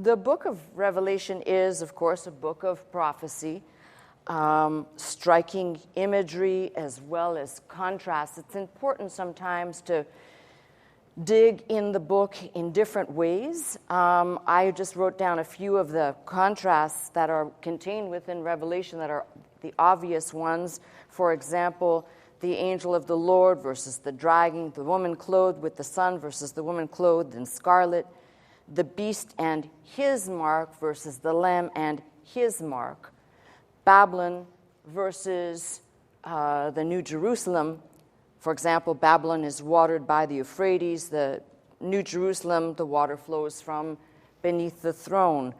The book of Revelation is, of course, a book of prophecy, striking imagery as well as contrast. It's important sometimes to dig in the book in different ways. I just wrote down a few of the contrasts that are contained within Revelation that are the obvious ones. For example, the angel of the Lord versus the dragon, the woman clothed with the sun versus the woman clothed in scarlet, the beast and his mark versus the lamb and his mark, Babylon versus the New Jerusalem. For example, Babylon is watered by the Euphrates. The New Jerusalem, the water flows from beneath the throne.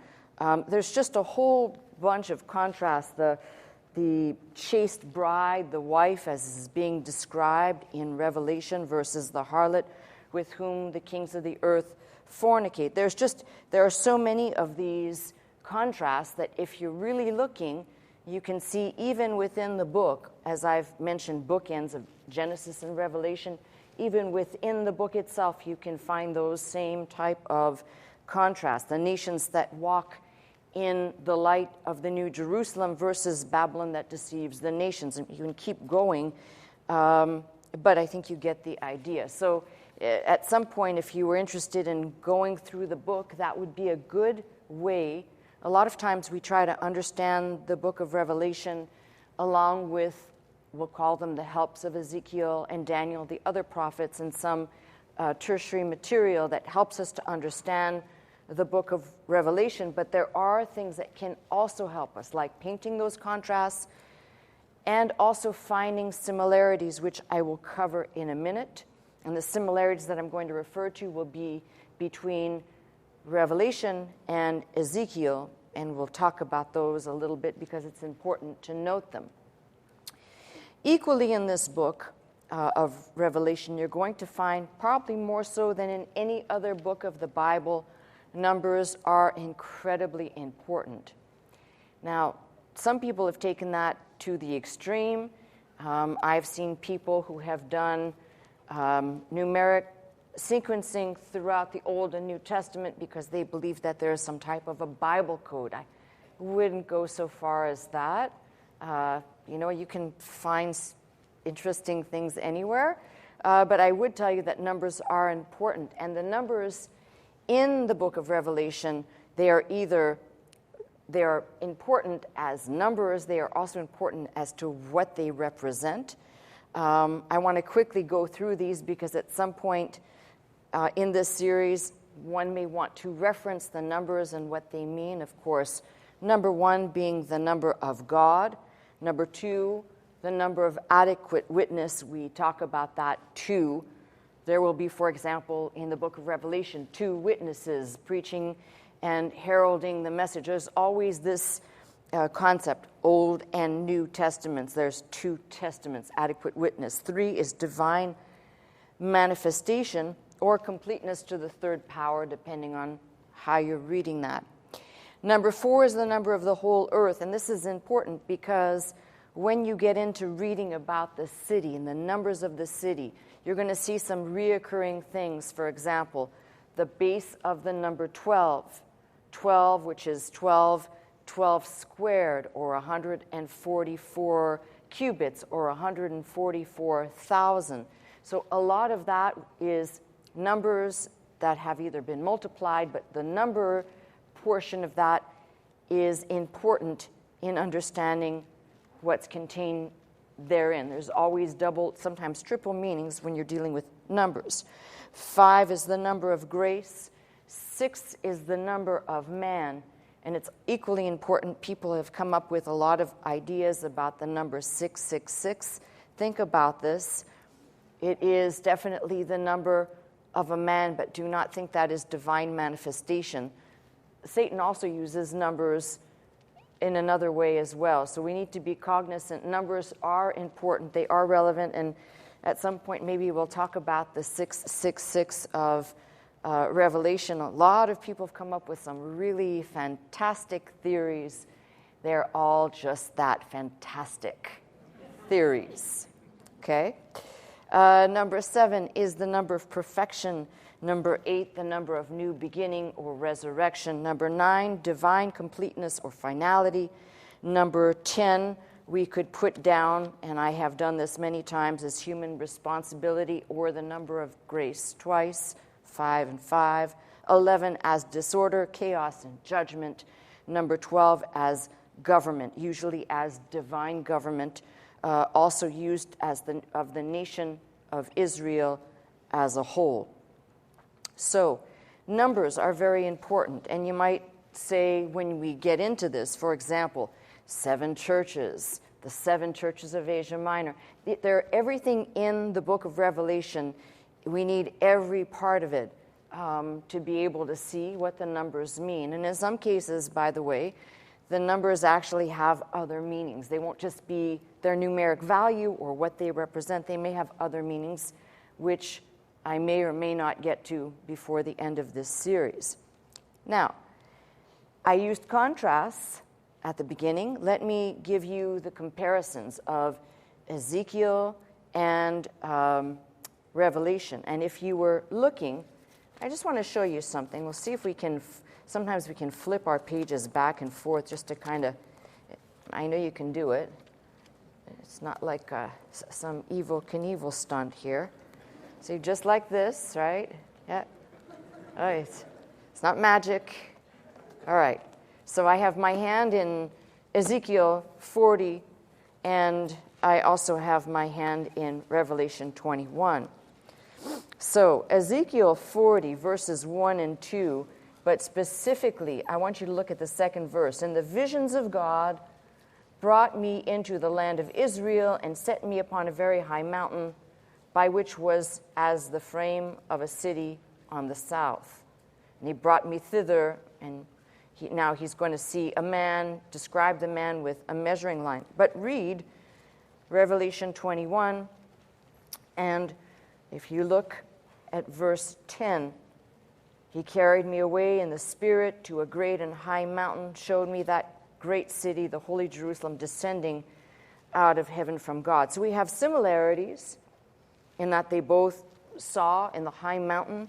There's just a whole bunch of contrasts. The chaste bride, the wife, as is being described in Revelation, versus the harlot with whom the kings of the earth fornicate. There are so many of these contrasts that if you're really looking, you can see even within the book, as I've mentioned, bookends of Genesis and Revelation, even within the book itself, you can find those same type of contrasts. The nations that walk in the light of the New Jerusalem versus Babylon that deceives the nations. And you can keep going, but I think you get the idea. So at some point, if you were interested in going through the book, that would be a good way. A lot of times we try to understand the book of Revelation along with, we'll call them the helps of Ezekiel and Daniel, the other prophets, and some tertiary material that helps us to understand the book of Revelation. But there are things that can also help us, like painting those contrasts and also finding similarities, which I will cover in a minute. And the similarities that I'm going to refer to will be between Revelation and Ezekiel, and we'll talk about those a little bit because it's important to note them. Equally in this book of Revelation, you're going to find, probably more so than in any other book of the Bible, numbers are incredibly important. Now, some people have taken that to the extreme. I've seen people who have done numeric sequencing throughout the Old and New Testament because they believe that there is some type of a Bible code. I wouldn't go so far as that. You can find interesting things anywhere, but I would tell you that numbers are important. And the numbers in the book of Revelation, they are important as numbers. They are also important as to what they represent. I want to quickly go through these because at some point in this series, one may want to reference the numbers and what they mean. Of course, number 1 being the number of God. Number 2, the number of adequate witness. We talk about that 2. There will be, for example, in the book of Revelation, 2 witnesses preaching and heralding the message. There's always this concept, Old and New Testaments. There's 2 testaments, adequate witness. 3 is divine manifestation or completeness to the third power, depending on how you're reading that. Number 4 is the number of the whole earth, and this is important because when you get into reading about the city and the numbers of the city, you're going to see some reoccurring things. For example, the base of the number 12, 12, which is 12 squared, or 144 cubits, or 144,000. So a lot of that is numbers that have either been multiplied, but the number portion of that is important in understanding what's contained therein. There's always double, sometimes triple meanings when you're dealing with numbers. 5 is the number of grace. 6 is the number of man. And it's equally important. People have come up with a lot of ideas about the number 666. Think about this. It is definitely the number of a man, but do not think that is divine manifestation. Satan also uses numbers in another way as well. So we need to be cognizant. Numbers are important. They are relevant. And at some point, maybe we'll talk about the 666 of Revelation. A lot of people have come up with some really fantastic theories. They're all just that, fantastic theories. Okay? Number 7 is the number of perfection. Number 8, the number of new beginning or resurrection. Number 9, divine completeness or finality. Number 10, we could put down, and I have done this many times, as human responsibility or the number of grace twice, 5 and 5. 11 as disorder, chaos, and judgment. Number 12 as government, usually as divine government, also used as of the nation of Israel as a whole. So, numbers are very important, and you might say when we get into this, for example, 7 churches, the 7 churches of Asia Minor. Everything in the book of Revelation, we need every part of it to be able to see what the numbers mean. And in some cases, by the way, the numbers actually have other meanings. They won't just be their numeric value or what they represent. They may have other meanings, which I may or may not get to before the end of this series. Now, I used contrasts at the beginning. Let me give you the comparisons of Ezekiel and Revelation. And if you were looking, I just want to show you something. We'll see if we can, sometimes we can flip our pages back and forth just to kind of, I know you can do it. It's not like some evil Knievel stunt here. So just like this, right? Yeah. All right. It's not magic. All right. So I have my hand in Ezekiel 40, and I also have my hand in Revelation 21. So Ezekiel 40, verses 1 and 2, but specifically, I want you to look at the second verse. And the visions of God brought me into the land of Israel and set me upon a very high mountain, by which was as the frame of a city on the south. And he brought me thither, and now he's going to see a man, describe the man with a measuring line. But read Revelation 21, and if you look at verse 10, he carried me away in the spirit to a great and high mountain, showed me that great city, the holy Jerusalem, descending out of heaven from God. So we have similarities in that they both saw in the high mountain,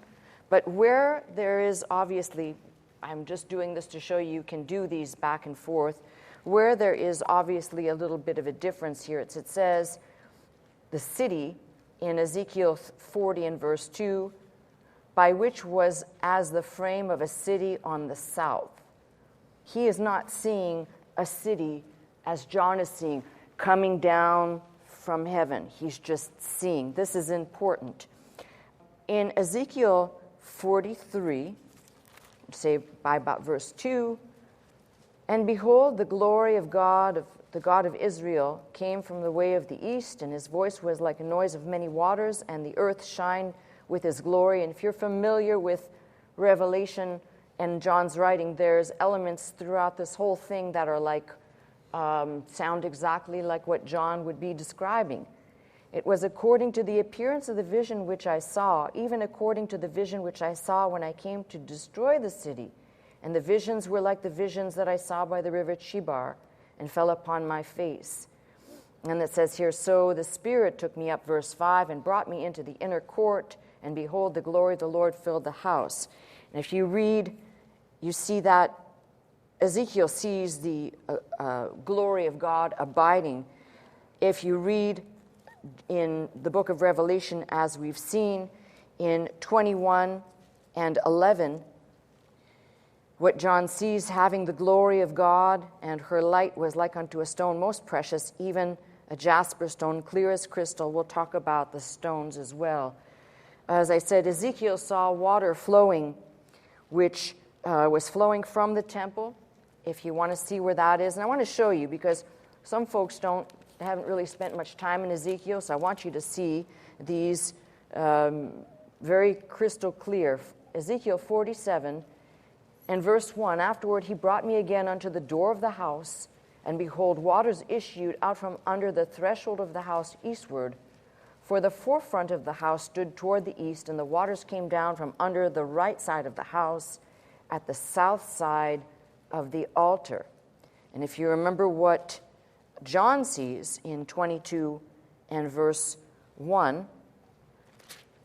but where there is obviously, I'm just doing this to show you can do these back and forth, where there is obviously a little bit of a difference here. It says the city in Ezekiel 40 and verse 2, by which was as the frame of a city on the south. He is not seeing a city as John is seeing, coming down from heaven. He's just seeing. This is important. In Ezekiel 43, say by about verse 2, and behold, the glory of God, the God of Israel, came from the way of the east, and his voice was like a noise of many waters, and the earth shined with his glory. And if you're familiar with Revelation and John's writing, there's elements throughout this whole thing that are like, sound exactly like what John would be describing. It was according to the appearance of the vision which I saw, even according to the vision which I saw when I came to destroy the city. And the visions were like the visions that I saw by the river Chebar, and fell upon my face. And it says here, so the Spirit took me up, verse 5, and brought me into the inner court, and behold, the glory of the Lord filled the house. And if you read, you see that Ezekiel sees the glory of God abiding. If you read in the book of Revelation, as we've seen, in 21 and 11, what John sees, having the glory of God, and her light was like unto a stone most precious, even a jasper stone, clear as crystal. We'll talk about the stones as well. As I said, Ezekiel saw water flowing, which was flowing from the temple, if you want to see where that is. And I want to show you, because some folks haven't really spent much time in Ezekiel, so I want you to see these very crystal clear. Ezekiel 47, and verse 1, afterward he brought me again unto the door of the house, and behold, waters issued out from under the threshold of the house eastward. For the forefront of the house stood toward the east, and the waters came down from under the right side of the house at the south side of the altar. And if you remember what John sees in 22 and verse 1,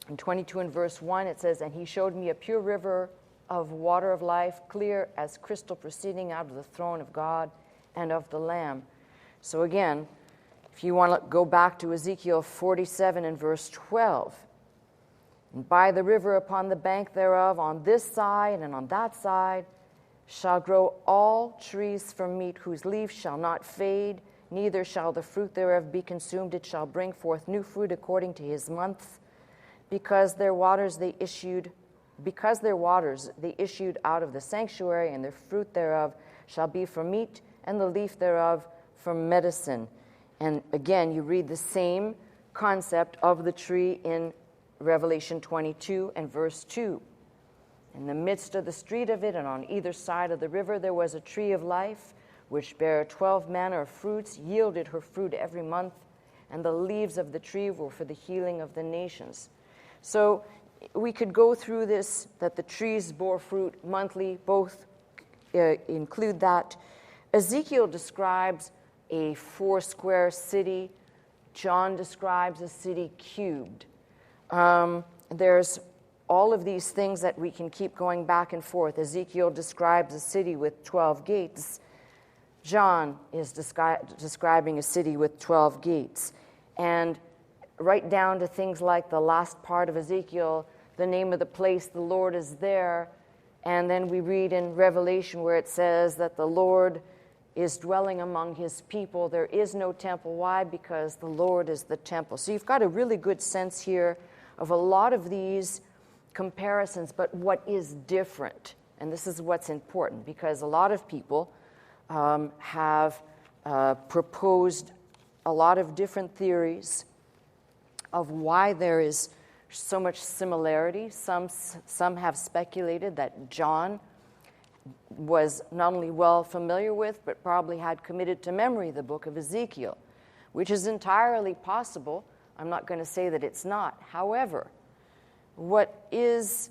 In 22 and verse 1, it says, "And he showed me a pure river of water of life, clear as crystal, proceeding out of the throne of God and of the Lamb." So again, if you want to go back to Ezekiel 47 and verse 12, "And by the river upon the bank thereof, on this side and on that side, shall grow all trees for meat, whose leaves shall not fade, neither shall the fruit thereof be consumed. It shall bring forth new fruit according to his months, because their waters they issued out of the sanctuary, and their fruit thereof shall be for meat, and the leaf thereof for medicine." And again, you read the same concept of the tree in Revelation 22 and verse 2. "In the midst of the street of it, and on either side of the river, there was a tree of life, which bare 12 manner of fruits, yielded her fruit every month, and the leaves of the tree were for the healing of the nations." So we could go through this, that the trees bore fruit monthly, both include that. Ezekiel describes a 4-square city. John describes a city cubed. There's all of these things that we can keep going back and forth. Ezekiel describes a city with 12 gates. John is describing a city with 12 gates. And right down to things like the last part of Ezekiel, the name of the place, the Lord is there. And then we read in Revelation where it says that the Lord is dwelling among his people. There is no temple. Why? Because the Lord is the temple. So you've got a really good sense here of a lot of these comparisons, but what is different? And this is what's important, because a lot of people have proposed a lot of different theories of why there is so much similarity. Some have speculated that John was not only well familiar with, but probably had committed to memory the book of Ezekiel, which is entirely possible. I'm not going to say that it's not. However, what is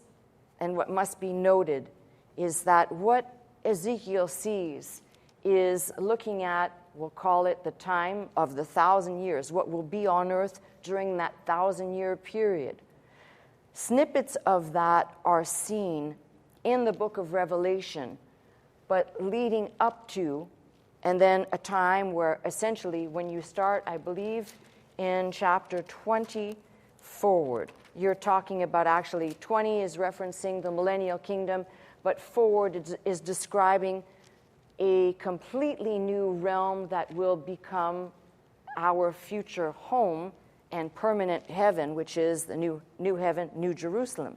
and what must be noted is that what Ezekiel sees is looking at, we'll call it the time of the 1,000 years, what will be on earth during that 1,000-year period. Snippets of that are seen in the book of Revelation, but leading up to, and then a time where essentially when you start, I believe, in chapter 20 forward, you're talking about actually 20 is referencing the millennial kingdom, but forward is describing a completely new realm that will become our future home and permanent heaven, which is the new heaven, New Jerusalem.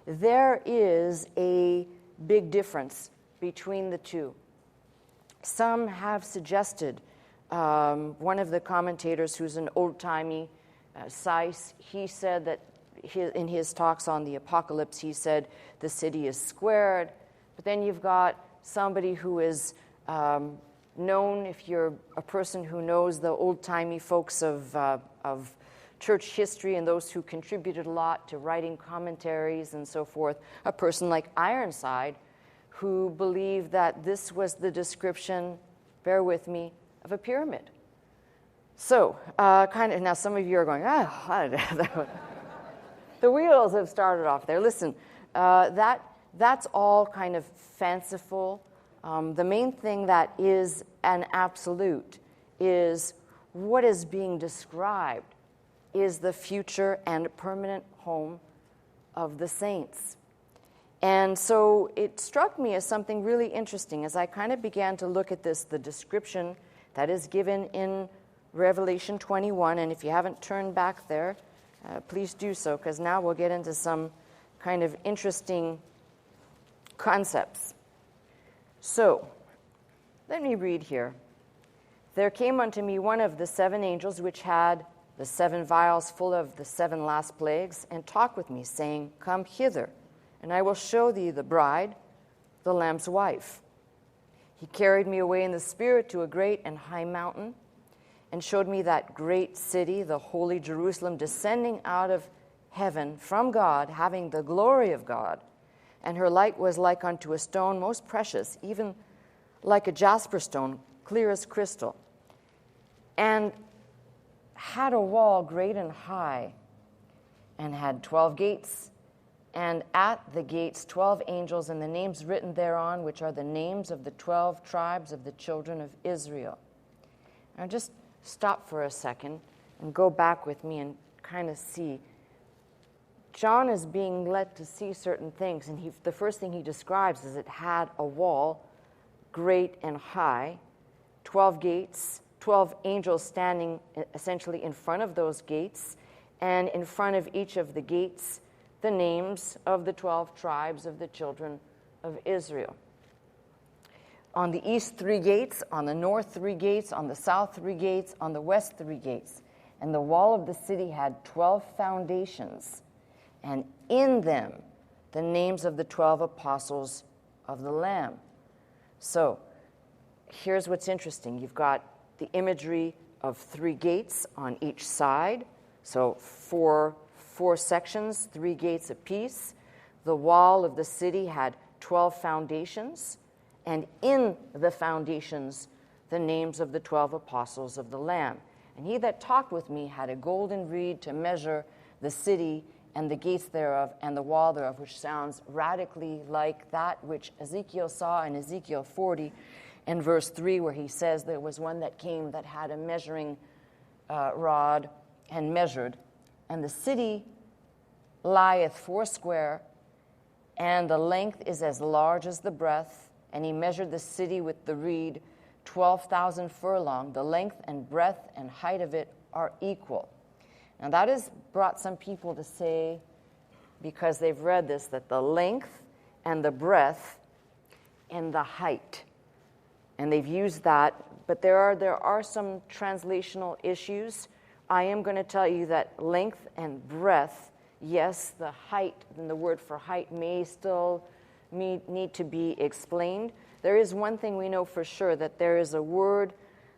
There is a big difference between the two. Some have suggested, one of the commentators who's an old-timey Seiss, he said that in his talks on the apocalypse, he said the city is squared. But then you've got somebody who is known, if you're a person who knows the old-timey folks of church history and those who contributed a lot to writing commentaries and so forth, a person like Ironside, who believed that this was the description, bear with me, of a pyramid. So, now some of you are going, the wheels have started off there. Listen, that's all kind of fanciful. The main thing that is an absolute is what is being described is the future and permanent home of the saints. And so it struck me as something really interesting as I kind of began to look at this, the description that is given in Revelation 21. And if you haven't turned back there, please do so, because now we'll get into some kind of interesting concepts. So, let me read here. "There came unto me one of the 7 angels which had the 7 vials full of the 7 last plagues, and talked with me, saying, Come hither, and I will show thee the bride, the Lamb's wife. He carried me away in the Spirit to a great and high mountain, and showed me that great city, the holy Jerusalem, descending out of heaven from God, having the glory of God. And her light was like unto a stone most precious, even like a jasper stone, clear as crystal, and had a wall great and high. and had 12 gates. And at the gates 12 angels, and the names written thereon, which are the names of the 12 tribes of the children of Israel. Now just stop for a second and go back with me and kind of see. John is being led to see certain things, and the first thing he describes is it had a wall, great and high, 12 gates, 12 angels standing essentially in front of those gates, and in front of each of the gates, the names of the 12 tribes of the children of Israel. On the east, 3 gates, on the north, 3 gates, on the south, 3 gates, on the west, 3 gates. And the wall of the city had 12 foundations, and in them the names of the 12 apostles of the Lamb. So here's what's interesting. You've got the imagery of 3 gates on each side, so four sections, 3 gates apiece. The wall of the city had 12 foundations, and in the foundations the names of the 12 apostles of the Lamb. And he that talked with me had a golden reed to measure the city and the gates thereof and the wall thereof, which sounds radically like that which Ezekiel saw in Ezekiel 40 in verse 3, where he says there was one that came that had a measuring rod and measured. And the city lieth 4 and the length is as large as the breadth. And he measured the city with the reed, 12,000 furlong. The length and breadth and height of it are equal. Now that has brought some people to say, because they've read this, that the length and the breadth and the height. And they've used that, but there are some translational issues. I am going to tell you that length and breadth, yes, the height, and the word for height may still need to be explained. There is one thing we know for sure, that there is a word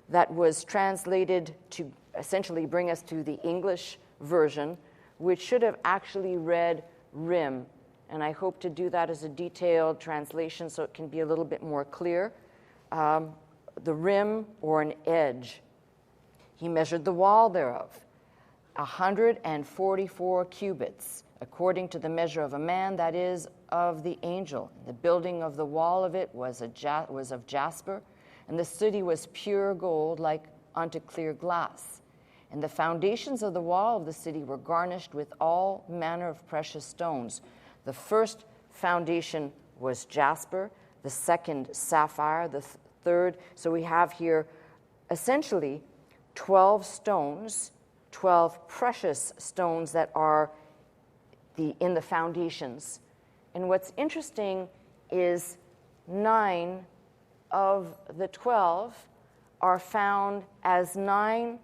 that was translated to essentially bring us to the English version, which should have actually read rim. And I hope to do that as a detailed translation so it can be a little bit more clear. The rim or an edge. He measured the wall thereof, 144 cubits, according to the measure of a man, that is, of the angel. The building of the wall of it was of jasper, and the city was pure gold, like unto clear glass. And the foundations of the wall of the city were garnished with all manner of precious stones. The first foundation was jasper, the second sapphire, the third. So we have here essentially 12 stones, 12 precious stones that are in the foundations. And what's interesting is 9 of the 12 are found as 9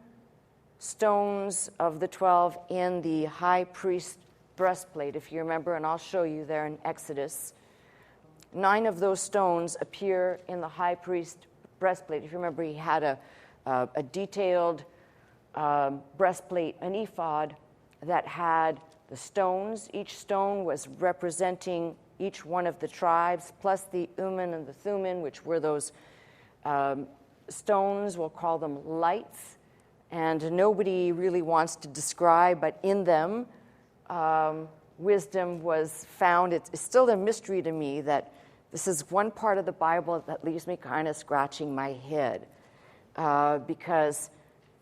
stones of the 12 in the high priest breastplate, if you remember, and I'll show you there in Exodus. 9 of those stones appear in the high priest breastplate. If you remember, he had a detailed breastplate, an ephod, that had the stones. Each stone was representing each one of the tribes, plus the Urim and the Thummim, which were those stones, we'll call them lights. And nobody really wants to describe, but in them, wisdom was found. It's still a mystery to me that this is one part of the Bible that leaves me kind of scratching my head, because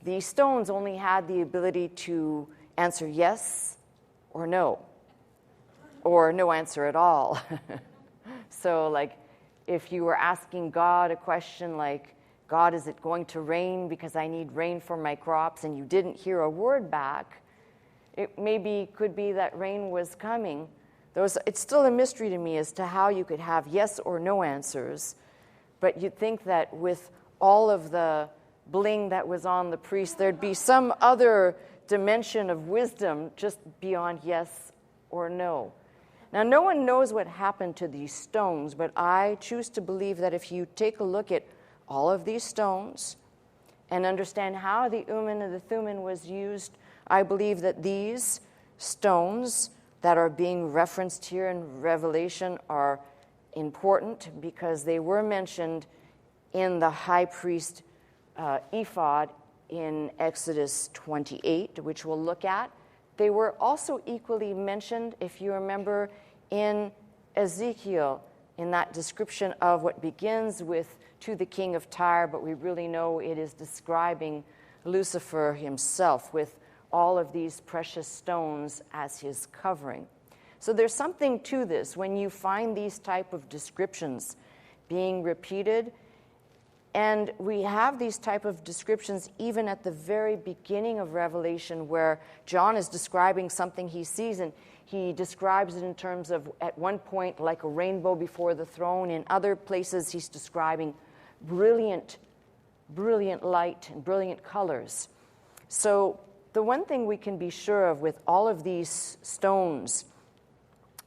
these stones only had the ability to answer yes or no answer at all. So, like, if you were asking God a question like, God, is it going to rain because I need rain for my crops, and you didn't hear a word back, it could be that rain was coming. It's still a mystery to me as to how you could have yes or no answers, but you'd think that with all of the bling that was on the priest, there'd be some other dimension of wisdom just beyond yes or no. Now, no one knows what happened to these stones, but I choose to believe that if you take a look at all of these stones and understand how the Urim and the Thummim was used, I believe that these stones that are being referenced here in Revelation are important because they were mentioned in the high priest ephod in Exodus 28, which we'll look at. they were also equally mentioned, if you remember, in Ezekiel, in that description of what begins with to the king of Tyre, but we really know it is describing Lucifer himself with all of these precious stones as his covering. So there's something to this. When you find these type of descriptions being repeated, and we have these type of descriptions even at the very beginning of Revelation, where John is describing something he sees, and he describes it in terms of, at one point, like a rainbow before the throne. In other places, he's describing brilliant light and brilliant colors. So the one thing we can be sure of with all of these stones,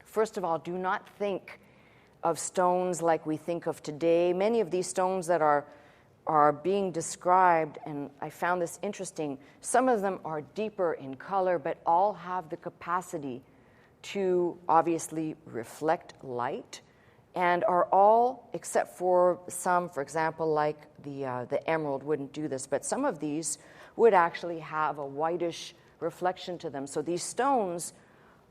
first of all, do not think of stones like we think of today. Many of these stones that are being described, and I found this interesting, some of them are deeper in color, but all have the capacity to obviously reflect light, and are all, except for some, for example, like the emerald wouldn't do this, but some of these would actually have a whitish reflection to them. So these stones,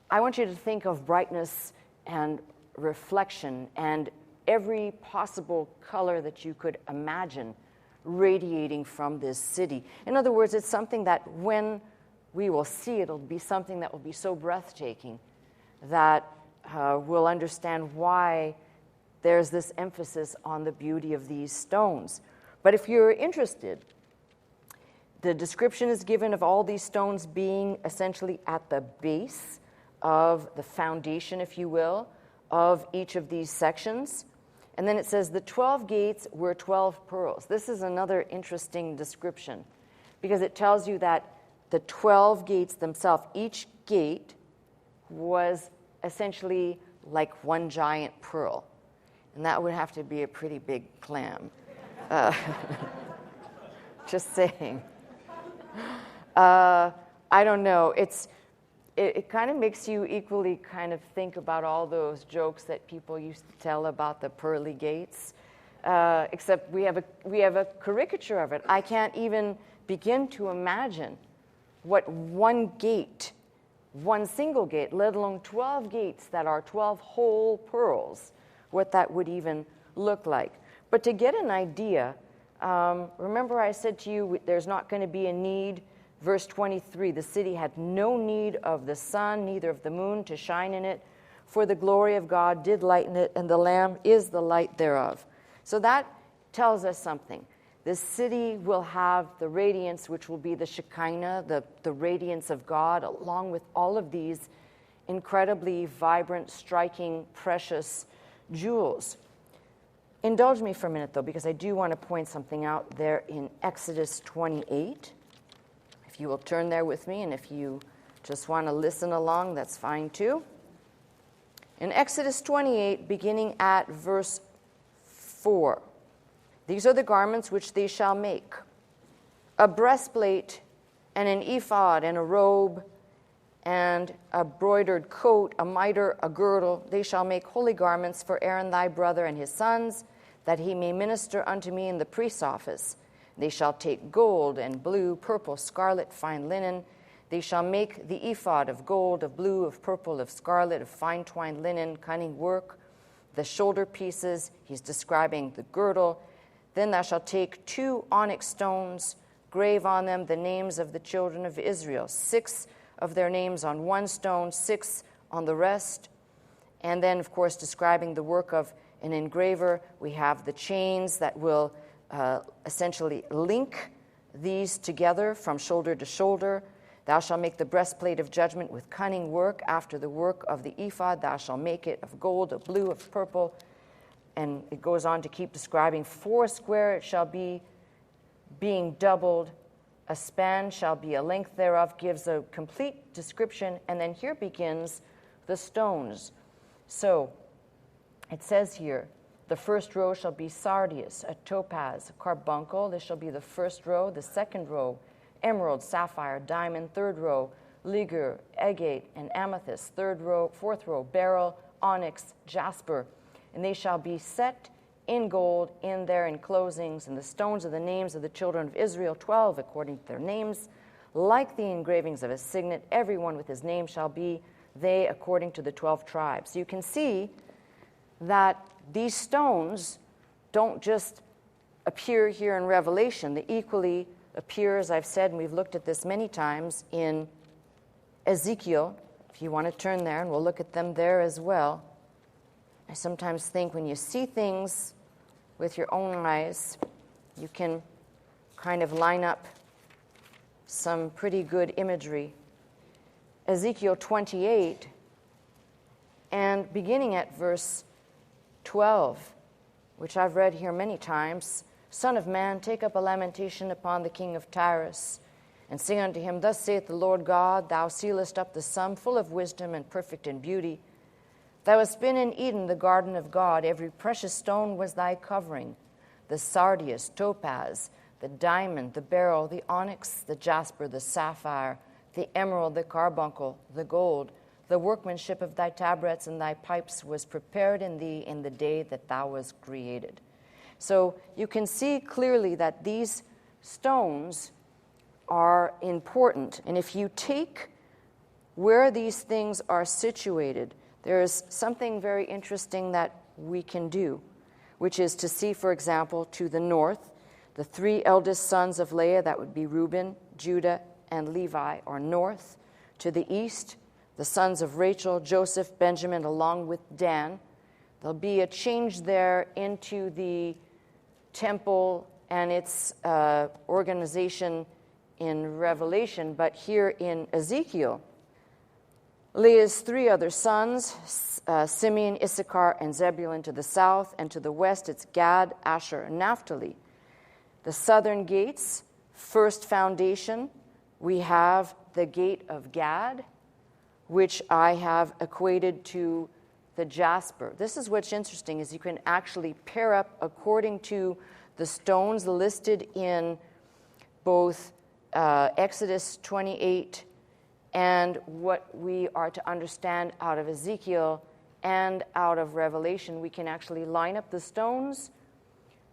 I want you to think of brightness and reflection and every possible color that you could imagine radiating from this city. In other words, it's something that when we will see it, it'll be something that will be so breathtaking that we'll understand why there's this emphasis on the beauty of these stones. But if you're interested, the description is given of all these stones being essentially at the base of the foundation, if you will, of each of these sections. And then it says the 12 gates were 12 pearls. This is another interesting description because it tells you that the 12 gates themselves, each gate was essentially like one giant pearl. And that would have to be a pretty big clam. Just saying. I don't know. It kind of makes you equally kind of think about all those jokes that people used to tell about the pearly gates, except we have a caricature of it. I can't even begin to imagine what one single gate, let alone 12 gates that are 12 whole pearls, what that would even look like. But to get an idea, remember I said to you there's not going to be a need. Verse 23, the city had no need of the sun, neither of the moon to shine in it, for the glory of God did lighten it, and the Lamb is the light thereof. So that tells us something. This city will have the radiance, which will be the Shekinah, the radiance of God, along with all of these incredibly vibrant, striking, precious jewels. Indulge me for a minute, though, because I do want to point something out there in Exodus 28. If you will turn there with me, and if you just want to listen along, that's fine too. In Exodus 28, beginning at verse 4, these are the garments which they shall make: a breastplate, and an ephod, and a robe, and a broidered coat, a mitre, a girdle. They shall make holy garments for Aaron thy brother and his sons, that he may minister unto me in the priest's office. They shall take gold and blue, purple, scarlet, fine linen. They shall make the ephod of gold, of blue, of purple, of scarlet, of fine twined linen, cunning work. The shoulder pieces, he's describing the girdle. Then thou shalt take 2 onyx stones, grave on them the names of the children of Israel, 6 of their names on one stone, 6 on the rest. And then, of course, describing the work of an engraver, we have the chains that will essentially link these together from shoulder to shoulder. Thou shalt make the breastplate of judgment with cunning work. After the work of the ephod, thou shalt make it of gold, of blue, of purple. And it goes on to keep describing 4 square it shall be, being doubled. A span shall be a length thereof, gives a complete description. And then here begins the stones. So it says here, the first row shall be sardius, a topaz, a carbuncle. This shall be the first row. The second row, emerald, sapphire, diamond. Third row, ligure, agate, and amethyst. Fourth row, beryl, onyx, jasper. And they shall be set in gold in their enclosings. And the stones are the names of the children of Israel, 12 according to their names. like the engravings of a signet. Everyone with his name shall be they according to the 12 tribes. So you can see that these stones don't just appear here in Revelation. They equally appear, as I've said, and we've looked at this many times, in Ezekiel. If you want to turn there, and we'll look at them there as well. I sometimes think when you see things with your own eyes, you can kind of line up some pretty good imagery. Ezekiel 28, and beginning at verse 12, which I've read here many times, Son of man, take up a lamentation upon the king of Tyrus, and sing unto him, Thus saith the Lord God, Thou sealest up the sum, full of wisdom and perfect in beauty. Thou hast been in Eden, the garden of God. Every precious stone was thy covering, the sardius, topaz, the diamond, the beryl, the onyx, the jasper, the sapphire, the emerald, the carbuncle, the gold. The workmanship of thy tabrets and thy pipes was prepared in thee in the day that thou wast created. So you can see clearly that these stones are important. And if you take where these things are situated, there is something very interesting that we can do, which is to see, for example, to the north, the three eldest sons of Leah, that would be Reuben, Judah, and Levi, are north. To the east, the sons of Rachel, Joseph, Benjamin, along with Dan. There'll be a change there into the temple and its organization in Revelation, but here in Ezekiel, Leah's three other sons, Simeon, Issachar, and Zebulun to the south, and to the west it's Gad, Asher, and Naphtali. The southern gates, first foundation, we have the gate of Gad, which I have equated to the jasper. This is what's interesting, is you can actually pair up according to the stones listed in both Exodus 28 and what we are to understand out of Ezekiel and out of Revelation. We can actually line up the stones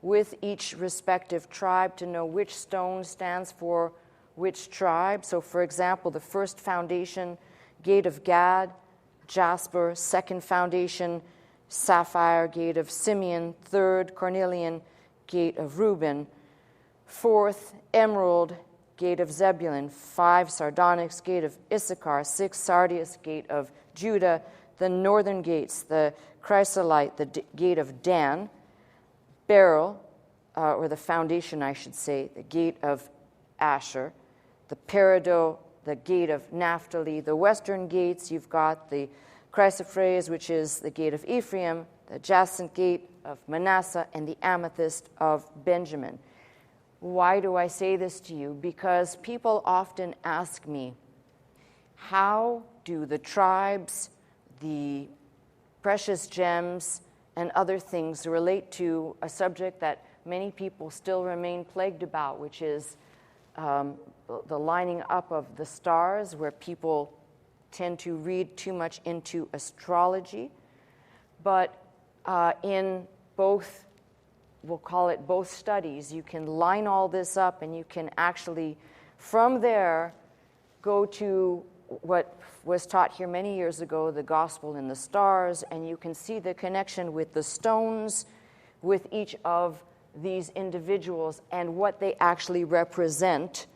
with each respective tribe to know which stone stands for which tribe. So, for example, the first foundation, gate of Gad, jasper. Second foundation, sapphire, gate of Simeon. Third, cornelian, gate of Reuben. Fourth, emerald, gate of Zebulun. 5, sardonyx, gate of Issachar. 6, sardius, gate of Judah. The northern gates, the chrysolite, the gate of Dan. Beryl, or the foundation, I should say, the gate of Asher. The peridot, the gate of Naphtali. The western gates, you've got the chrysoprase, which is the gate of Ephraim, the jacinth gate of Manasseh, and the amethyst of Benjamin. Why do I say this to you? Because people often ask me, how do the tribes, the precious gems, and other things relate to a subject that many people still remain plagued about, which is the lining up of the stars, where people tend to read too much into astrology. But in both, we'll call it both studies, you can line all this up and you can actually, from there, go to what was taught here many years ago, the gospel in the stars, and you can see the connection with the stones, with each of these individuals and what they actually represent.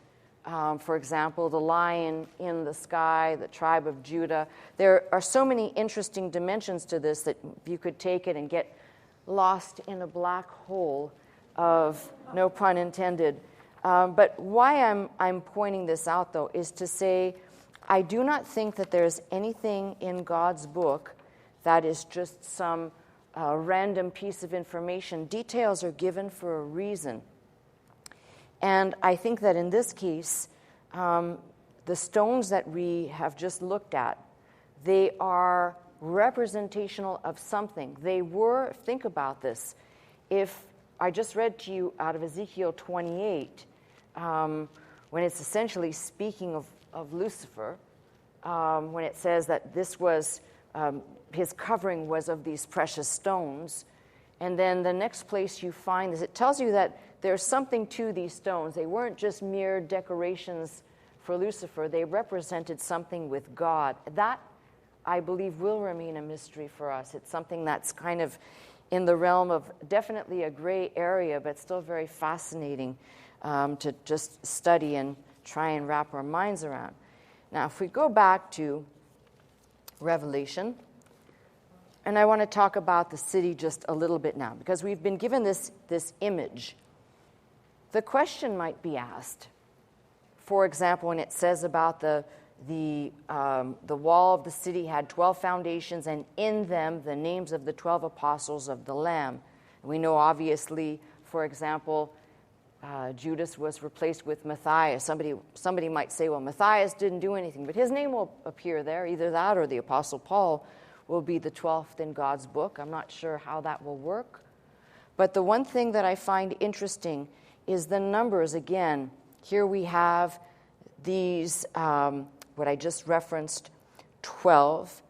For example, the lion in the sky, the tribe of Judah. There are so many interesting dimensions to this that you could take it and get lost in a black hole of, no pun intended. But why I'm pointing this out, though, is to say I do not think that there's anything in God's book that is just some random piece of information. Details are given for a reason. And I think that in this case, the stones that we have just looked at, they are representational of something. They were, think about this, if I just read to you out of Ezekiel 28, when it's essentially speaking of Lucifer, when it says that this was, his covering was of these precious stones. And then the next place you find is it tells you that there's something to these stones. They weren't just mere decorations for Lucifer. They represented something with God. That, I believe, will remain a mystery for us. It's something that's kind of in the realm of definitely a gray area, but still very fascinating to just study and try and wrap our minds around. Now, if we go back to Revelation, and I want to talk about the city just a little bit now, because we've been given this image. The question might be asked, for example, when it says about the wall of the city had 12 foundations, and in them the names of the 12 apostles of the Lamb. We know, obviously, for example, Judas was replaced with Matthias. Somebody might say, well, Matthias didn't do anything, but his name will appear there. Either that or the Apostle Paul will be the 12th in God's book. I'm not sure how that will work. But the one thing that I find interesting is the numbers. Again, here we have these, what I just referenced, 12.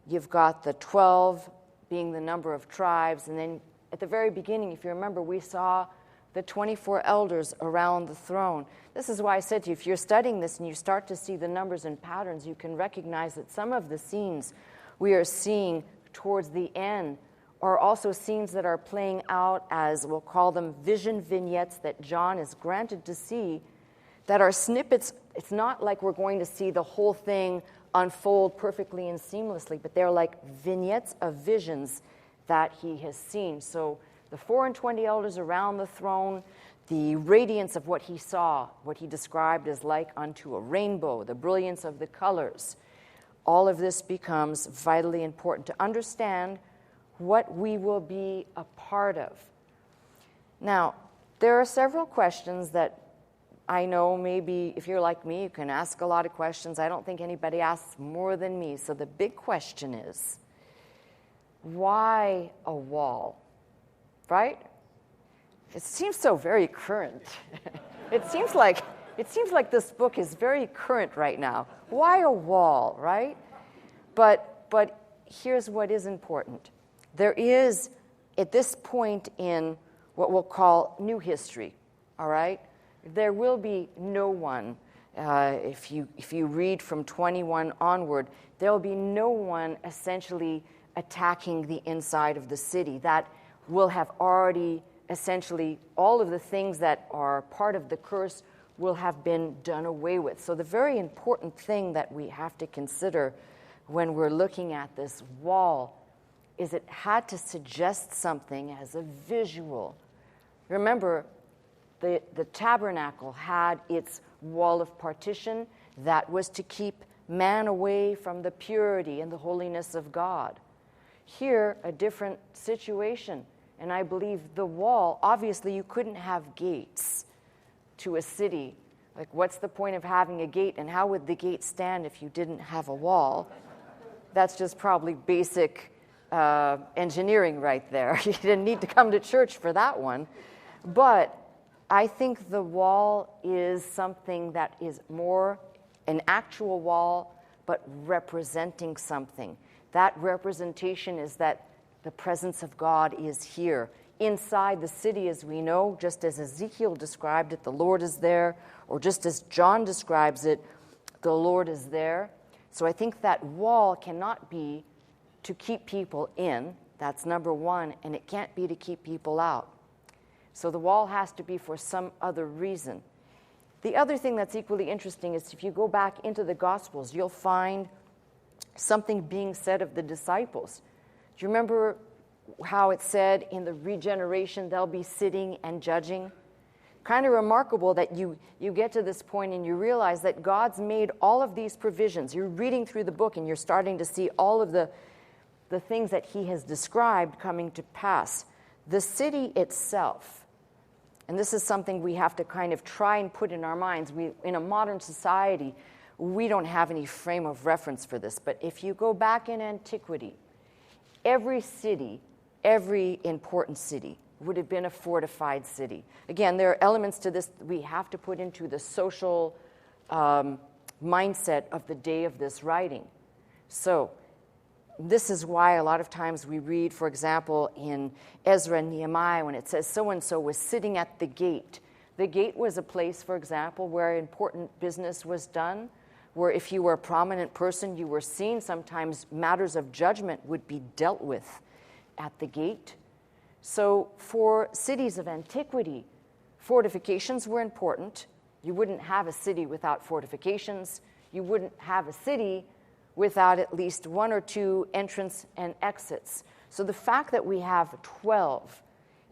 You've got the 12 being the number of tribes. And then at the very beginning, if you remember, we saw the 24 elders around the throne. This is why I said to you, if you're studying this and you start to see the numbers and patterns, you can recognize that some of the scenes we are seeing towards the end are also scenes that are playing out as, we'll call them vision vignettes that John is granted to see, that are snippets. It's not like we're going to see the whole thing unfold perfectly and seamlessly, but they're like vignettes of visions that he has seen. So the 24 elders around the throne, the radiance of what he saw, what he described as like unto a rainbow, the brilliance of the colors, all of this becomes vitally important to understand what we will be a part of. Now, there are several questions that I know maybe if you're like me, you can ask a lot of questions. I don't think anybody asks more than me. So the big question is, why a wall? Right? It seems so very current. It seems like this book is very current right now. Why a wall, right? But here's what is important. There is, at this point in what we'll call new history, all right? There will be no one, if you read from 21 onward, there will be no one essentially attacking the inside of the city. That will have already essentially, all of the things that are part of the curse will have been done away with. So the very important thing that we have to consider when we're looking at this wall is it had to suggest something as a visual. Remember, the tabernacle had its wall of partition that was to keep man away from the purity and the holiness of God. Here, a different situation. And I believe the wall, obviously you couldn't have gates to a city. Like, what's the point of having a gate, and how would the gate stand if you didn't have a wall? That's just probably basic engineering right there. You didn't need to come to church for that one. But I think the wall is something that is more an actual wall, but representing something. That representation is that the presence of God is here. Inside the city, as we know, just as Ezekiel described it, the Lord is there, or just as John describes it, the Lord is there. So I think that wall cannot be to keep people in, that's number one, and it can't be to keep people out. So the wall has to be for some other reason. The other thing that's equally interesting is if you go back into the Gospels, you'll find something being said of the disciples. Do you remember how it said in the regeneration they'll be sitting and judging? Kind of remarkable that you get to this point and you realize that God's made all of these provisions. You're reading through the book and you're starting to see all of the things that he has described coming to pass. The city itself, and this is something we have to kind of try and put in our minds. In a modern society, we don't have any frame of reference for this, but if you go back in antiquity, every city, every important city would have been a fortified city. Again, there are elements to this we have to put into the social mindset of the day of this writing. So this is why a lot of times we read, for example, in Ezra and Nehemiah, when it says so-and-so was sitting at the gate, The gate was a place, for example, where important business was done, where if you were a prominent person, you were seen. Sometimes matters of judgment would be dealt with at the gate. So for cities of antiquity, fortifications were important. You wouldn't have a city without fortifications. You wouldn't have a city without at least 1 or 2 entrance and exits. So the fact that we have 12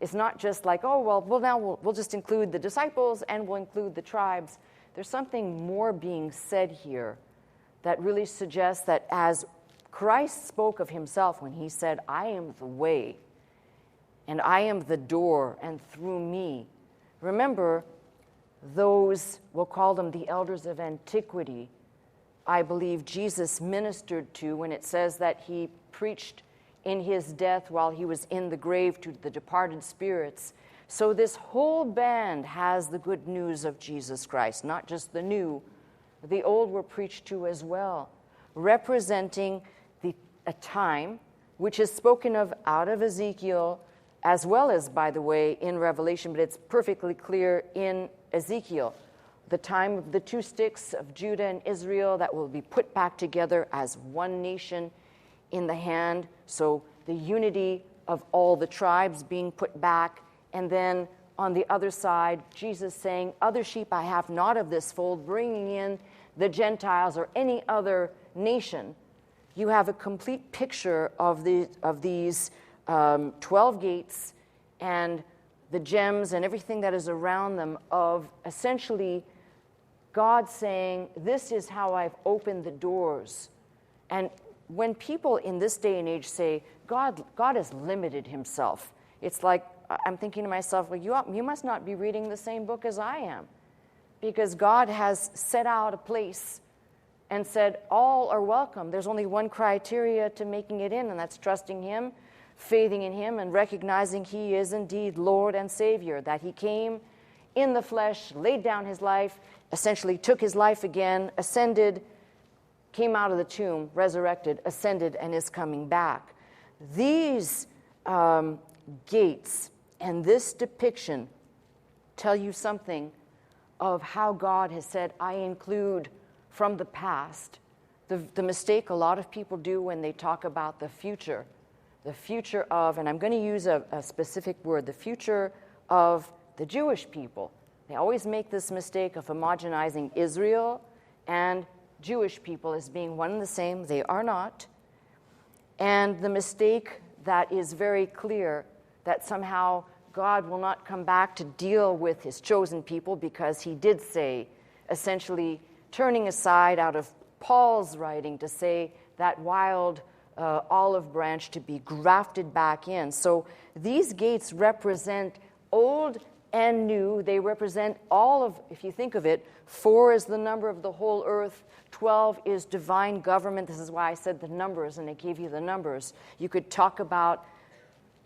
is not just like, oh, well now we'll just include the disciples and we'll include the tribes. There's something more being said here that really suggests that as Christ spoke of himself when he said, I am the way, and I am the door, and through me. Remember, those, we'll call them the elders of antiquity, I believe Jesus ministered to when it says that he preached in his death while he was in the grave to the departed spirits. So this whole band has the good news of Jesus Christ, not just the new. The old were preached to as well, representing a time which is spoken of out of Ezekiel, as well as, by the way, in Revelation, but it's perfectly clear in Ezekiel. The time of the 2 sticks of Judah and Israel that will be put back together as one nation in the hand. So the unity of all the tribes being put back. And then on the other side, Jesus saying, other sheep I have not of this fold, bringing in the Gentiles or any other nation. You have a complete picture of these 12 gates and the gems and everything that is around them, of essentially God saying, this is how I've opened the doors. And when people in this day and age say, God has limited himself, it's like, I'm thinking to myself, well, you must not be reading the same book as I am, because God has set out a place and said, all are welcome. There's only one criteria to making it in, and that's trusting him, faithing in him, and recognizing he is indeed Lord and Savior, that he came in the flesh, laid down his life, essentially took his life again, ascended, came out of the tomb, resurrected, ascended, and is coming back. These gates and this depiction tell you something of how God has said, I include from the past. The mistake a lot of people do when they talk about the future of, and I'm going to use a specific word, the future of the Jewish people. They always make this mistake of homogenizing Israel and Jewish people as being one and the same. They are not. And the mistake that is very clear, that somehow God will not come back to deal with his chosen people, because he did say, essentially turning aside out of Paul's writing to say that wild olive branch to be grafted back in. So these gates represent old and new. They represent all of, if you think of it, 4 is the number of the whole earth, 12 is divine government. This is why I said the numbers, and I gave you the numbers. You could talk about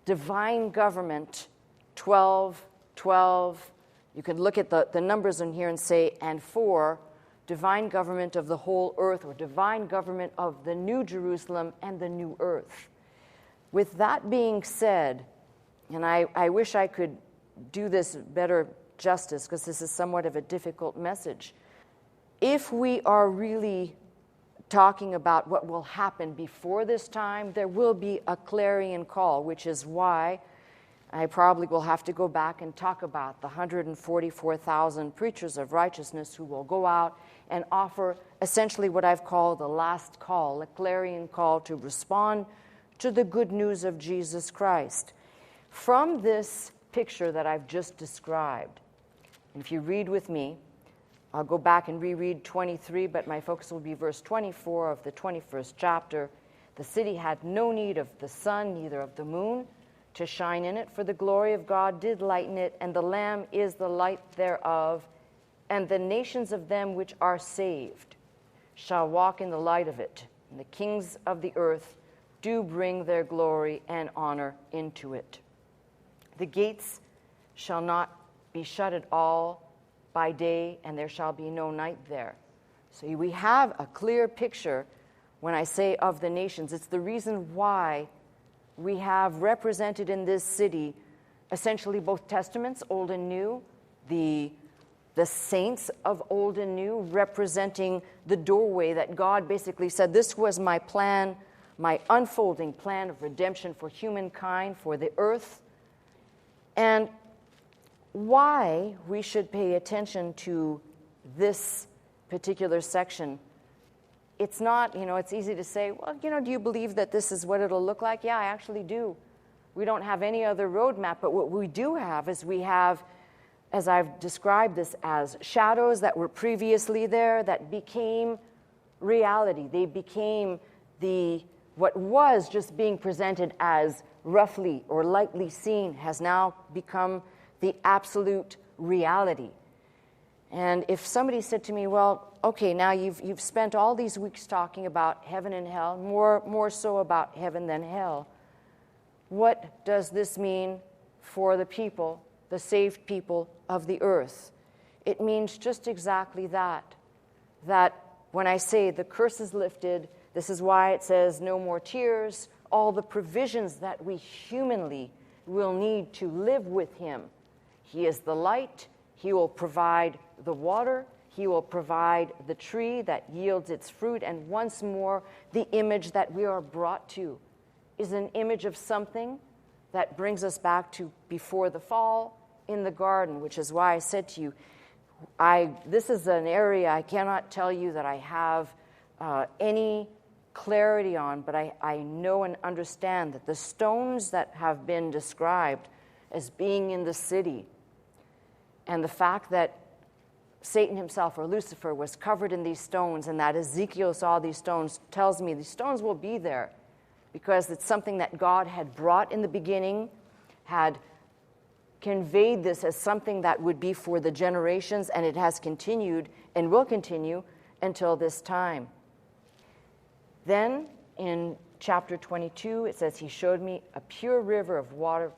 divine government, 12, 12. You could look at the numbers in here and say, and 4, divine government of the whole earth, or divine government of the new Jerusalem and the new earth. With that being said, and I wish I could do this better justice, because this is somewhat of a difficult message. If we are really talking about what will happen before this time, there will be a clarion call, which is why I probably will have to go back and talk about the 144,000 preachers of righteousness who will go out and offer essentially what I've called the last call, a clarion call to respond to the good news of Jesus Christ. From this picture that I've just described, and if you read with me, I'll go back and reread 23, but my focus will be verse 24 of the 21st chapter. The city had no need of the sun, neither of the moon, to shine in it, for the glory of God did lighten it, and the Lamb is the light thereof, and the nations of them which are saved shall walk in the light of it, and the kings of the earth do bring their glory and honor into it. The gates shall not be shut at all by day, and there shall be no night there. So we have a clear picture when I say of the nations. It's the reason why we have represented in this city essentially both testaments, Old and New, the saints of old and new, representing the doorway that God basically said, this was my plan, my unfolding plan of redemption for humankind, for the earth. And why we should pay attention to this particular section. It's not, it's easy to say, well, do you believe that this is what it'll look like? Yeah, I actually do. We don't have any other roadmap, but what we do have is we have, as I've described this, as shadows that were previously there that became reality. They became what was just being presented as roughly or lightly seen has now become the absolute reality. And if somebody said to me, well, okay, now you've spent all these weeks talking about heaven and hell, more so about heaven than hell, what does this mean for the people, the saved people of the earth? It means just exactly that when I say the curse is lifted, this is why it says no more tears, all the provisions that we humanly will need to live with him. He is the light. He will provide the water. He will provide the tree that yields its fruit. And once more, the image that we are brought to is an image of something that brings us back to before the fall in the garden, which is why I said to you, this is an area I cannot tell you that I have any clarity on, but I know and understand that the stones that have been described as being in the city, and the fact that Satan himself, or Lucifer, was covered in these stones, and that Ezekiel saw these stones, tells me these stones will be there because it's something that God had brought in the beginning, had conveyed this as something that would be for the generations, and it has continued and will continue until this time. Then in chapter 22, it says, he showed me a pure river of water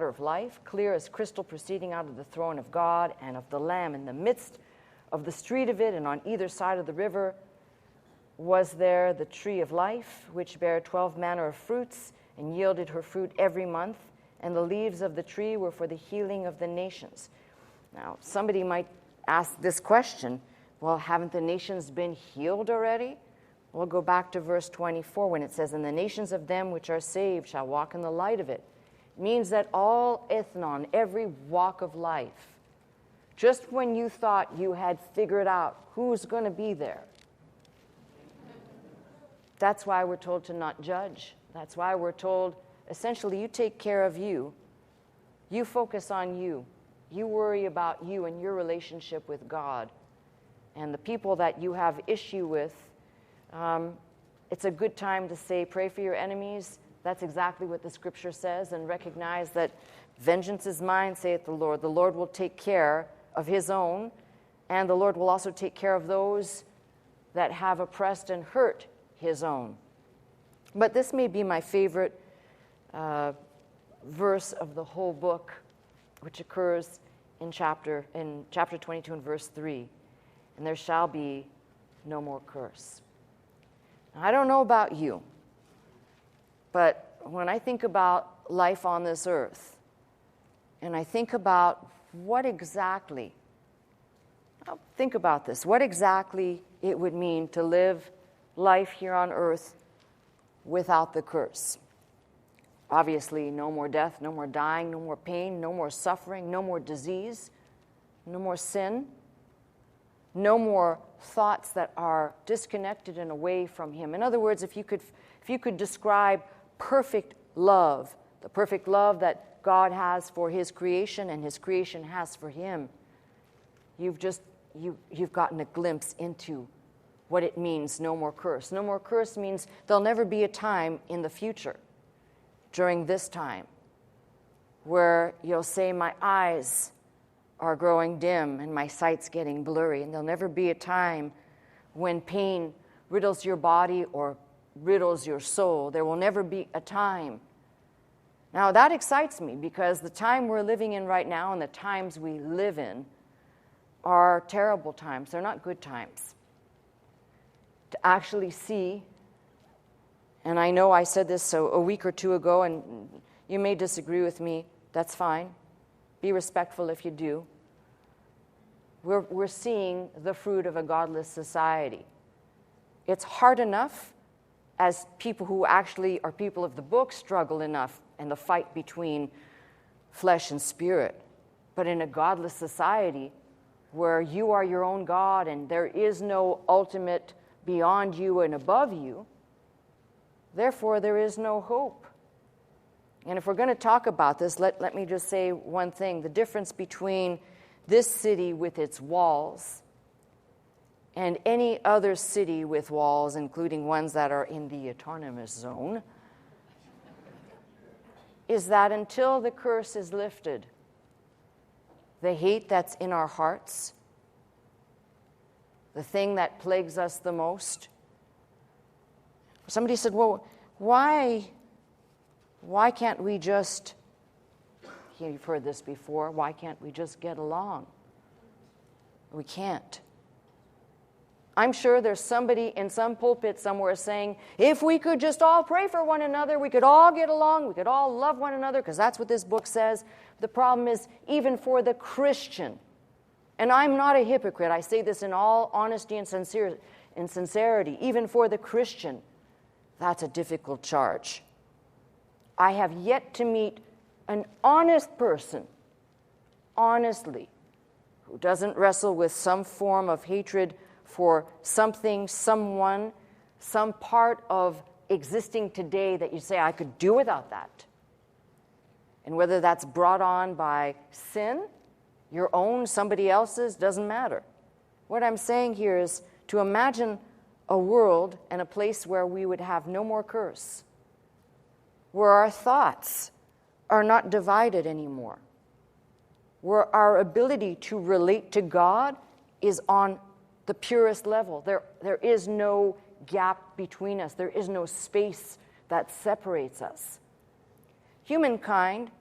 of life, clear as crystal, proceeding out of the throne of God and of the Lamb. In the midst of the street of it, and on either side of the river, was there the tree of life, which bare 12 manner of fruits, and yielded her fruit every month, and the leaves of the tree were for the healing of the nations. Now, somebody might ask this question, well, haven't the nations been healed already? We'll go back to verse 24 when it says, and the nations of them which are saved shall walk in the light of it. It means that all ethnon, every walk of life, just when you thought you had figured out who's going to be there, that's why we're told to not judge. That's why we're told, essentially, you take care of you. You focus on you. You worry about you and your relationship with God. And the people that you have issue with, it's a good time to say, pray for your enemies. That's exactly what the scripture says, and recognize that vengeance is mine, saith the Lord. The Lord will take care of his own, and the Lord will also take care of those that have oppressed and hurt his own. But this may be my favorite verse of the whole book, which occurs in chapter 22 and verse 3. And there shall be no more curse. Now, I don't know about you, but when I think about life on this earth, and I think about what exactly it would mean to live life here on earth without the curse. Obviously, no more death, no more dying, no more pain, no more suffering, no more disease, no more sin, no more thoughts that are disconnected and away from him. In other words, if you could describe perfect love, the perfect love that God has for his creation and his creation has for him, you've gotten a glimpse into what it means, no more curse. No more curse means there'll never be a time in the future, during this time, where you'll say, my eyes are growing dim and my sight's getting blurry. And there'll never be a time when pain riddles your body or riddles your soul. There will never be a time. Now, that excites me because the time we're living in right now and the times we live in are terrible times. They're not good times. To actually see, and I know I said this a week or two ago, and you may disagree with me, that's fine. Be respectful if you do. we're seeing the fruit of a godless society. It's hard enough as people who actually are people of the book struggle enough in the fight between flesh and spirit. But in a godless society where you are your own God and there is no ultimate beyond you and above you, therefore there is no hope. And if we're going to talk about this, let me just say one thing. The difference between this city with its walls and any other city with walls, including ones that are in the autonomous zone, is that until the curse is lifted, the hate that's in our hearts, the thing that plagues us the most. Somebody said, well, why can't we just, you've heard this before, why can't we just get along? We can't. I'm sure there's somebody in some pulpit somewhere saying, if we could just all pray for one another, we could all get along, we could all love one another, because that's what this book says. The problem is, even for the Christian, and I'm not a hypocrite, I say this in all honesty and sincerity, even for the Christian, that's a difficult charge. I have yet to meet an honest person, honestly, who doesn't wrestle with some form of hatred for something, someone, some part of existing today that you say, I could do without that. And whether that's brought on by sin, your own, somebody else's, doesn't matter. What I'm saying here is to imagine a world and a place where we would have no more curse, where our thoughts are not divided anymore, where our ability to relate to God is on the purest level. There is no gap between us. There is no space that separates us. Humankind,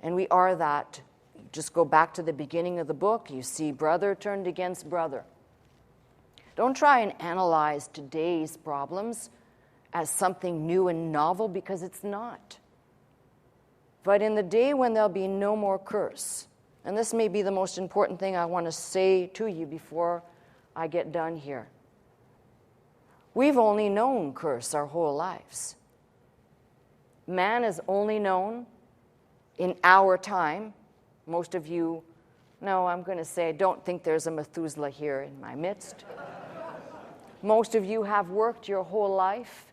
and we are that. Just go back to the beginning of the book. You see brother turned against brother. Don't try and analyze today's problems as something new and novel, because it's not. But in the day when there'll be no more curse, and this may be the most important thing I want to say to you before I get done here. We've only known curse our whole lives. Man has only known in our time, most of you, no, I'm going to say, I don't think there's a Methuselah here in my midst. Most of you have worked your whole life,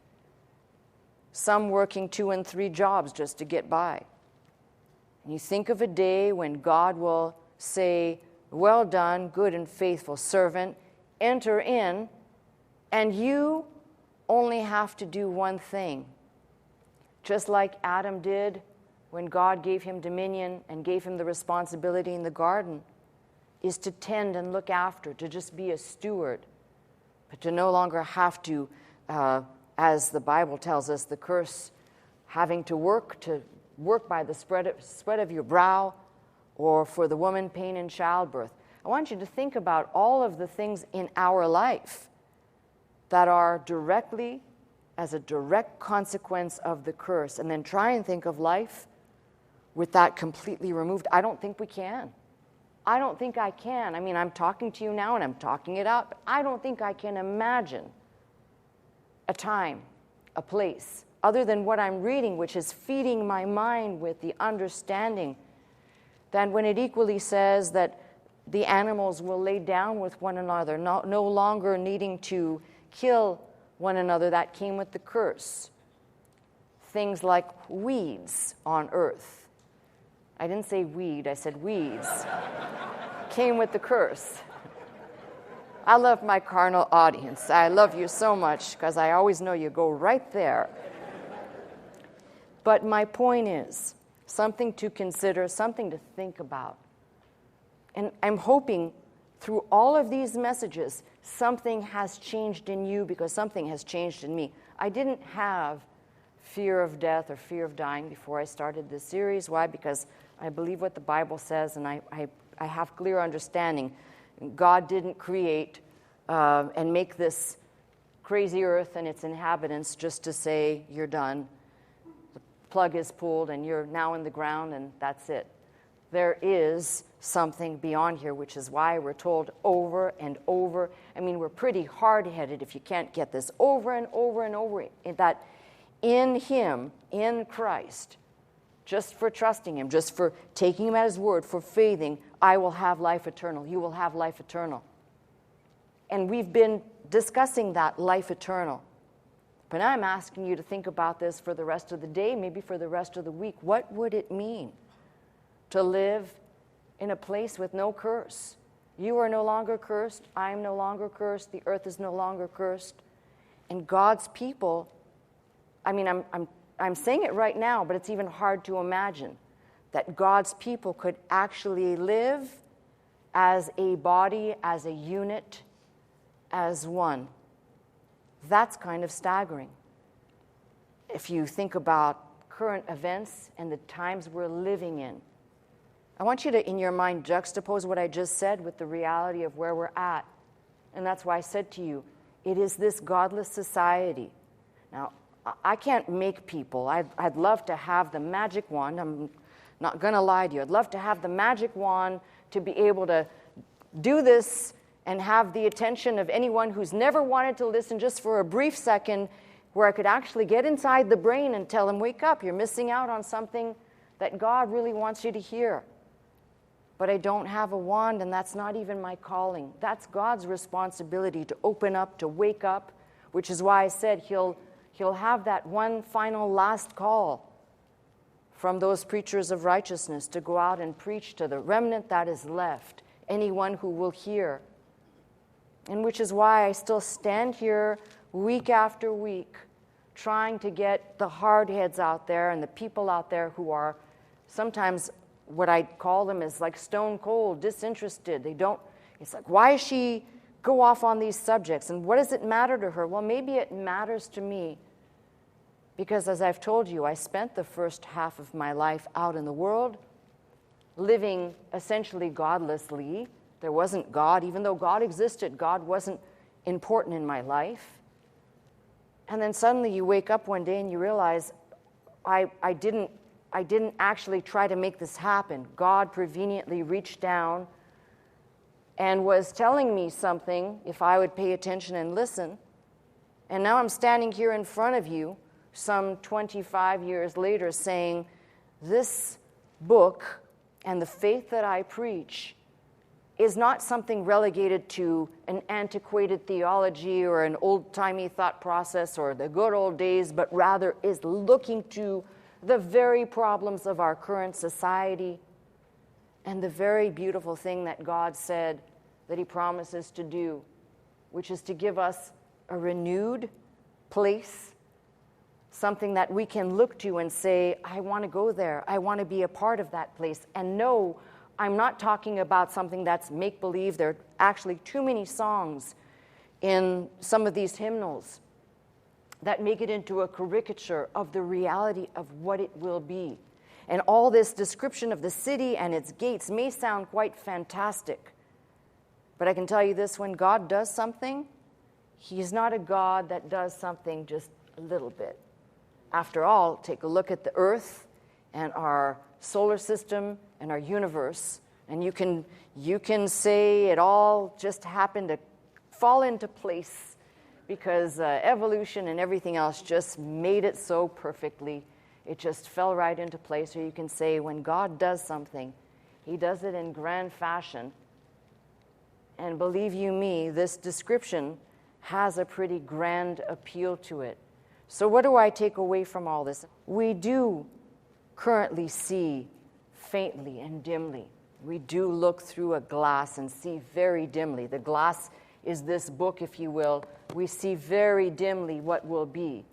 some working 2 and 3 jobs just to get by. And you think of a day when God will say, well done, good and faithful servant, enter in, and you only have to do one thing. Just like Adam did when God gave him dominion and gave him the responsibility in the garden, is to tend and look after, to just be a steward, but to no longer have to, as the Bible tells us, the curse having to work by the sweat of your brow, or for the woman, pain in childbirth. I want you to think about all of the things in our life that are directly, as a direct consequence of the curse, and then try and think of life with that completely removed. I don't think we can. I don't think I can. I mean, I'm talking to you now and I'm talking it out, but I don't think I can imagine a time, a place, other than what I'm reading, which is feeding my mind with the understanding that when it equally says that the animals will lay down with one another, no longer needing to kill one another. That came with the curse. Things like weeds on earth. I didn't say weed, I said weeds. Came with the curse. I love my carnal audience. I love you so much because I always know you go right there. But my point is, something to consider, something to think about. And I'm hoping through all of these messages, something has changed in you because something has changed in me. I didn't have fear of death or fear of dying before I started this series. Why? Because I believe what the Bible says, and I have clear understanding. God didn't create and make this crazy earth and its inhabitants just to say, you're done. The plug is pulled and you're now in the ground and that's it. there is something beyond here, which is why we're told over and over. I mean, we're pretty hard-headed if you can't get this over and over and over, that in him, in Christ, just for trusting him, just for taking him at his word, for faithing, I will have life eternal. You will have life eternal. And we've been discussing that life eternal. But now I'm asking you to think about this for the rest of the day, maybe for the rest of the week. What would it mean to live in a place with no curse? You are no longer cursed. I am no longer cursed. The earth is no longer cursed. And God's people, I mean, I'm saying it right now, but it's even hard to imagine that God's people could actually live as a body, as a unit, as one. That's kind of staggering. If you think about current events and the times we're living in, I want you to, in your mind, juxtapose what I just said with the reality of where we're at. And that's why I said to you, it is this godless society. Now, I can't make people. I'd love to have the magic wand. I'm not going to lie to you. I'd love to have the magic wand to be able to do this and have the attention of anyone who's never wanted to listen just for a brief second, where I could actually get inside the brain and tell them, wake up, you're missing out on something that God really wants you to hear. But I don't have a wand, and that's not even my calling. That's God's responsibility to open up, to wake up, which is why I said he'll have that one final last call from those preachers of righteousness to go out and preach to the remnant that is left, anyone who will hear. And which is why I still stand here week after week trying to get the hardheads out there and the people out there who are sometimes what I call them is like stone cold, disinterested. It's like, why does she go off on these subjects? And what does it matter to her? Well, maybe it matters to me because, as I've told you, I spent the first half of my life out in the world living essentially godlessly. There wasn't God. Even though God existed, God wasn't important in my life. And then suddenly you wake up one day and you realize, I didn't actually try to make this happen. God preveniently reached down and was telling me something if I would pay attention and listen. And now I'm standing here in front of you some 25 years later saying, this book and the faith that I preach is not something relegated to an antiquated theology or an old-timey thought process or the good old days, but rather is looking to the very problems of our current society and the very beautiful thing that God said that he promises to do, which is to give us a renewed place, something that we can look to and say, I want to go there. I want to be a part of that place. And no, I'm not talking about something that's make-believe. There are actually too many songs in some of these hymnals that make it into a caricature of the reality of what it will be. And all this description of the city and its gates may sound quite fantastic. But I can tell you this, when God does something, he's not a God that does something just a little bit. After all, take a look at the earth and our solar system and our universe, and you can say it all just happened to fall into place because evolution and everything else just made it so perfectly. It just fell right into place. Or you can say when God does something, he does it in grand fashion. And believe you me, this description has a pretty grand appeal to it. So what do I take away from all this? We do currently see faintly and dimly. We do look through a glass and see very dimly. The glass is this book, if you will. We see very dimly what will be.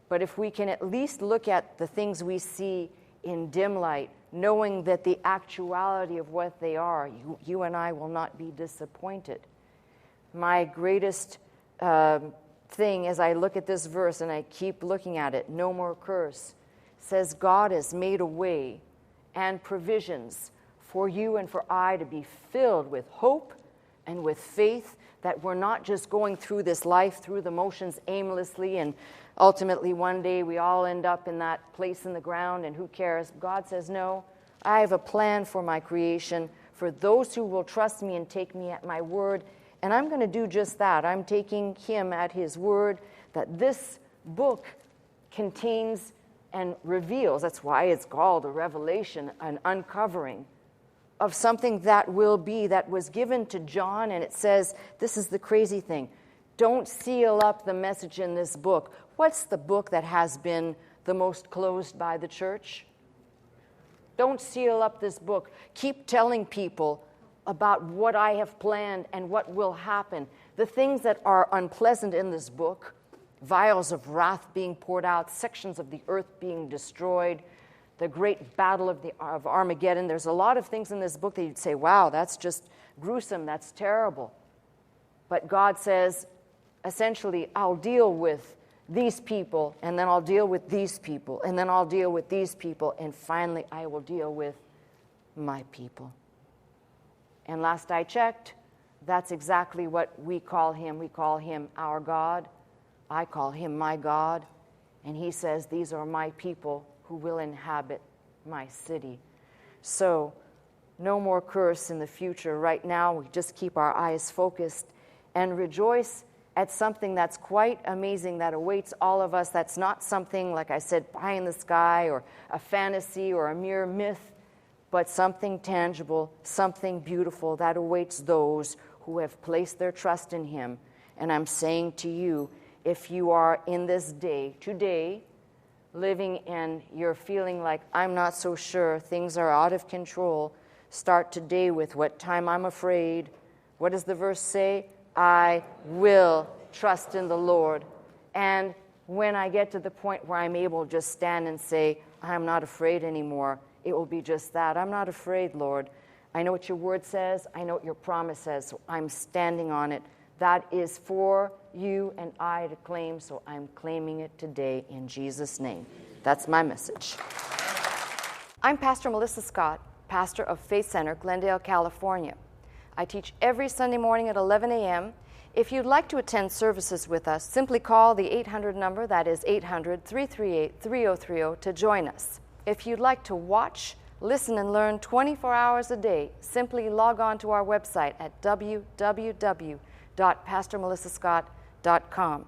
But if we can at least look at the things we see in dim light, knowing that the actuality of what they are, you and I will not be disappointed. My greatest thing as I look at this verse, and I keep looking at it, no more curse, says God has made a way and provisions for you and for I to be filled with hope and with faith, that we're not just going through this life through the motions aimlessly, and ultimately one day we all end up in that place in the ground and who cares. God says, no, I have a plan for my creation, for those who will trust me and take me at my word. And I'm going to do just that. I'm taking him at his word that this book contains and reveals. That's why it's called a revelation, an uncovering of something that will be, that was given to John. And it says, this is the crazy thing. Don't seal up the message in this book. What's the book that has been the most closed by the church? Don't seal up this book. Keep telling people about what I have planned and what will happen. The things that are unpleasant in this book, vials of wrath being poured out, sections of the earth being destroyed, the great battle of Armageddon. There's a lot of things in this book that you'd say, wow, that's just gruesome, that's terrible. But God says, essentially, I'll deal with these people, and then I'll deal with these people, and then I'll deal with these people, and finally I will deal with my people. And last I checked, that's exactly what we call him. We call him our God. I call him my God. And he says, these are my people who will inhabit my city. So, no more curse in the future. Right now, we just keep our eyes focused and rejoice at something that's quite amazing that awaits all of us. That's not something, like I said, pie in the sky or a fantasy or a mere myth, but something tangible, something beautiful that awaits those who have placed their trust in him. And I'm saying to you, if you are in this day, today, living and you're feeling like, I'm not so sure, things are out of control, start today with, what time I'm afraid. What does the verse say? I will trust in the Lord. And when I get to the point where I'm able to just stand and say, I'm not afraid anymore, it will be just that. I'm not afraid, Lord. I know what your word says. I know what your promise says. So I'm standing on it. That is for you and I to claim, so I'm claiming it today in Jesus' name. That's my message. I'm Pastor Melissa Scott, pastor of Faith Center, Glendale, California. I teach every Sunday morning at 11 a.m. If you'd like to attend services with us, simply call the 800 number, that is 800-338-3030, to join us. If you'd like to watch, listen, and learn 24 hours a day, simply log on to our website at www.pastormelissascott.com.